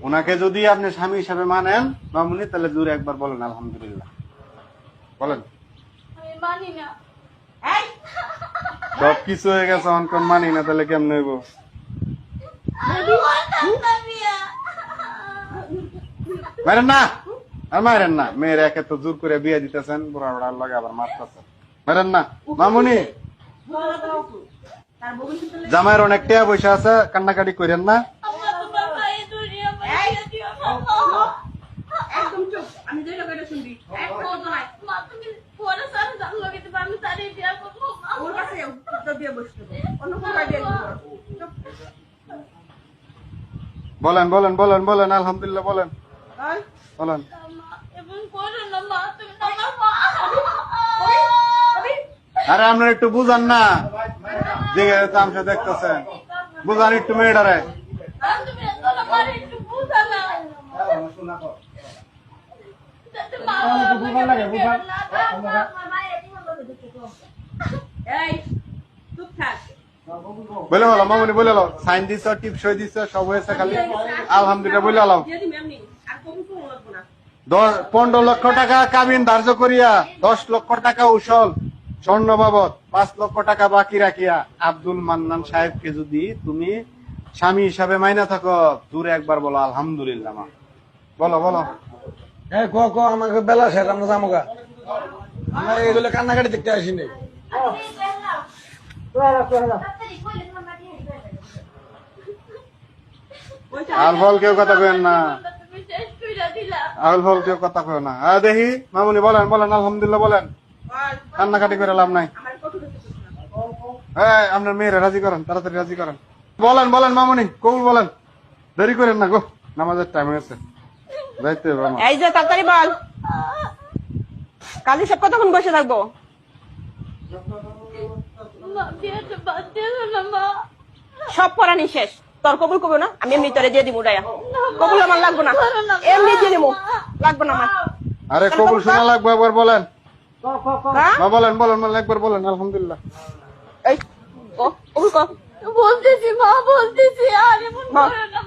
ওনাকে যদি আপনি স্বামী হিসাবে মানেন মামুনি, তাহলে জোরে একবার বলেন আলহামদুলিল্লাহ। বলেন। আমি মানি না। সবকিছু হয়ে গেছে, অনকন মানি না, তাহলে কেমন হইব? মারেন না, আর মারেন না। মেয়ের একে তো জোর করে বিয়ে দিতেছেন, বুড়া বুড়ার লগে আবার মারতেছেন। মারেন না মামুনি। জামাইয়ের অনেক টাকা পয়সা আছে, কান্নাকাটি করেন না। বলেন বলেন বলেন বলেন আলহামদুলিল্লাহ বলেন বলেন। আরে আপনার একটু বুঝান না, যে তামসা দেখতেছেন, বুঝান একটু মেয়েটারে। বলে হলো মামুনি, বলে হলো সাইন দিছ, টিপসই দিছ, সব হয়েছে, খালি আলহামদুলিল্লাহ বলে হলো। 15 লক্ষ টাকা কাবিন ধার্য করিয়া 10 লক্ষ টাকা উসল স্বর্ণ বাবদ 5 লক্ষ টাকা বাকি রাখিয়া আব্দুল মান্নান সাহেবকে যদি তুমি স্বামী হিসাবে মাইনা থাকো, দূরে একবার বলো আলহামদুলিল্লাহ। মা বলো বলো। আমাকে বেলা শেষ, আমরা যামোগা। আমরা এগুলো কান্নাকাটি দেখতে আসিনি। আল ফল কেউ কথা কেন না, আল ফল কেউ কথা কেউ না। দেখি মামুনি বলেন বলেন আলহামদুলিল্লাহ বলেন, কান্নাকাটি করে লাভ নাই। হ্যাঁ, আপনার মেয়েরা রাজি করেন, তাড়াতাড়ি রাজি করেন। বলেন বলেন মামুনি, কবুল বলেন, দেরি করেন না গো, নামাজের টাইম হয়েছে, যাইতে হবে আমার। এই যে তাড়াতাড়ি বল, কালি সব কতক্ষণ বসে থাকবো? সব পড়ানি শেষ, তোর কবুল করবো না, আমি এমনি তোরে দিয়ে দিব উড়াইয়া। কবুল আমার লাগবো না, এমনি দিয়ে দিব, লাগবো না আমার। আরে কবুল শোনা লাগবে, একবার বলেন। হ্যাঁ? বলেন বলেন বলেন একবার বলেন আলহামদুলিল্লাহ। এই কবুল কর। বলতেছি মা, বলতেছি, আর এমন করো না।